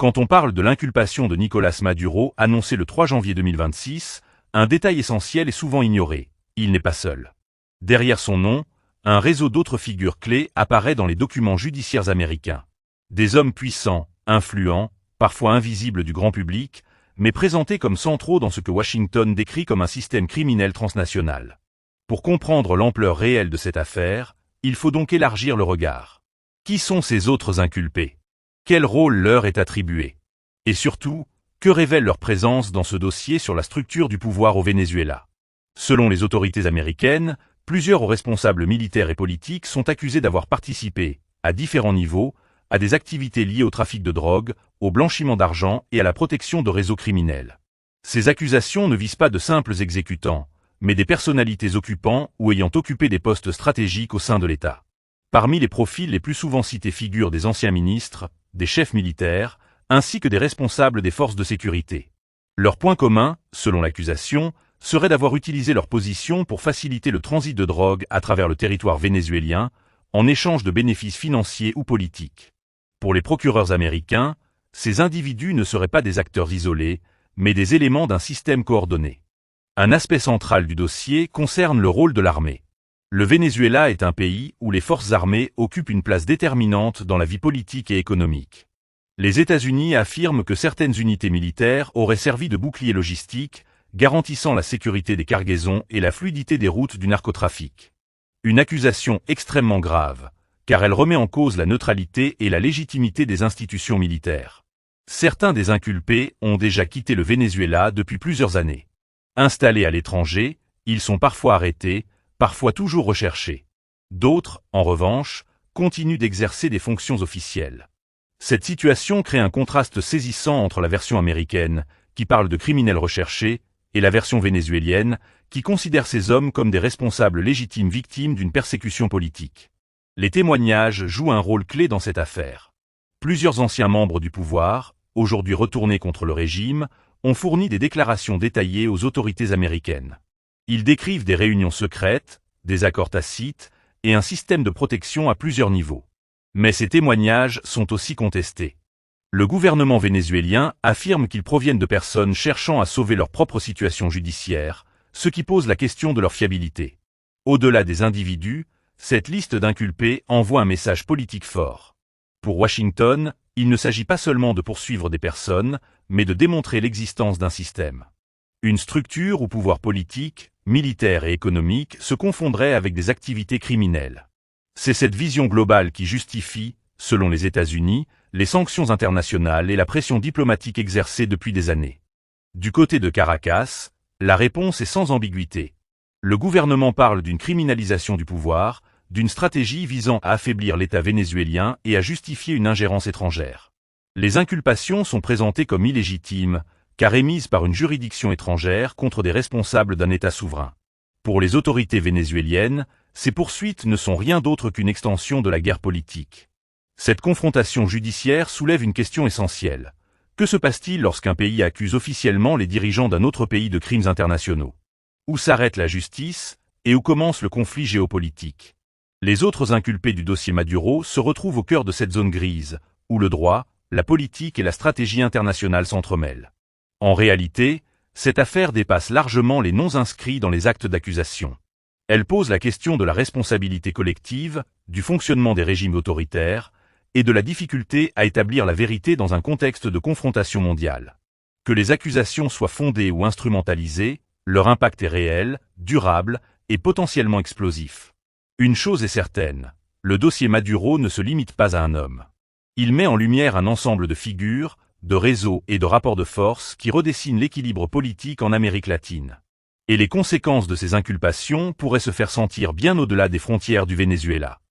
Quand on parle de l'inculpation de Nicolás Maduro annoncée le 3 janvier 2026, un détail essentiel est souvent ignoré. Il n'est pas seul. Derrière son nom, un réseau d'autres figures clés apparaît dans les documents judiciaires américains. Des hommes puissants, influents, parfois invisibles du grand public, mais présentés comme centraux dans ce que Washington décrit comme un système criminel transnational. Pour comprendre l'ampleur réelle de cette affaire, il faut donc élargir le regard. Qui sont ces autres inculpés? Quel rôle leur est attribué? Et surtout, que révèle leur présence dans ce dossier sur la structure du pouvoir au Venezuela? Selon les autorités américaines, plusieurs hauts responsables militaires et politiques sont accusés d'avoir participé, à différents niveaux, à des activités liées au trafic de drogue, au blanchiment d'argent et à la protection de réseaux criminels. Ces accusations ne visent pas de simples exécutants, mais des personnalités occupant ou ayant occupé des postes stratégiques au sein de l'État. Parmi les profils les plus souvent cités figurent des anciens ministres, des chefs militaires, ainsi que des responsables des forces de sécurité. Leur point commun, selon l'accusation, serait d'avoir utilisé leur position pour faciliter le transit de drogue à travers le territoire vénézuélien, en échange de bénéfices financiers ou politiques. Pour les procureurs américains, ces individus ne seraient pas des acteurs isolés, mais des éléments d'un système coordonné. Un aspect central du dossier concerne le rôle de l'armée. Le Venezuela est un pays où les forces armées occupent une place déterminante dans la vie politique et économique. Les États-Unis affirment que certaines unités militaires auraient servi de bouclier logistique, garantissant la sécurité des cargaisons et la fluidité des routes du narcotrafic. Une accusation extrêmement grave, car elle remet en cause la neutralité et la légitimité des institutions militaires. Certains des inculpés ont déjà quitté le Venezuela depuis plusieurs années. Installés à l'étranger, ils sont parfois arrêtés, parfois toujours recherchés. D'autres, en revanche, continuent d'exercer des fonctions officielles. Cette situation crée un contraste saisissant entre la version américaine, qui parle de criminels recherchés, et la version vénézuélienne, qui considère ces hommes comme des responsables légitimes victimes d'une persécution politique. Les témoignages jouent un rôle clé dans cette affaire. Plusieurs anciens membres du pouvoir, aujourd'hui retournés contre le régime, ont fourni des déclarations détaillées aux autorités américaines. Ils décrivent des réunions secrètes, des accords tacites et un système de protection à plusieurs niveaux. Mais ces témoignages sont aussi contestés. Le gouvernement vénézuélien affirme qu'ils proviennent de personnes cherchant à sauver leur propre situation judiciaire, ce qui pose la question de leur fiabilité. Au-delà des individus, cette liste d'inculpés envoie un message politique fort. Pour Washington, il ne s'agit pas seulement de poursuivre des personnes, mais de démontrer l'existence d'un système. Une structure où pouvoir politique, militaire et économique se confondraient avec des activités criminelles. C'est cette vision globale qui justifie, selon les États-Unis, les sanctions internationales et la pression diplomatique exercée depuis des années. Du côté de Caracas, la réponse est sans ambiguïté. Le gouvernement parle d'une criminalisation du pouvoir, d'une stratégie visant à affaiblir l'État vénézuélien et à justifier une ingérence étrangère. Les inculpations sont présentées comme illégitimes, car émises par une juridiction étrangère contre des responsables d'un État souverain. Pour les autorités vénézuéliennes, ces poursuites ne sont rien d'autre qu'une extension de la guerre politique. Cette confrontation judiciaire soulève une question essentielle. Que se passe-t-il lorsqu'un pays accuse officiellement les dirigeants d'un autre pays de crimes internationaux? Où s'arrête la justice et où commence le conflit géopolitique? Les autres inculpés du dossier Maduro se retrouvent au cœur de cette zone grise, où le droit, la politique et la stratégie internationale s'entremêlent. En réalité, cette affaire dépasse largement les noms inscrits dans les actes d'accusation. Elle pose la question de la responsabilité collective, du fonctionnement des régimes autoritaires, et de la difficulté à établir la vérité dans un contexte de confrontation mondiale. Que les accusations soient fondées ou instrumentalisées, leur impact est réel, durable et potentiellement explosif. Une chose est certaine, le dossier Maduro ne se limite pas à un homme. Il met en lumière un ensemble de figures, de réseaux et de rapports de force qui redessinent l'équilibre politique en Amérique latine. Et les conséquences de ces inculpations pourraient se faire sentir bien au-delà des frontières du Venezuela.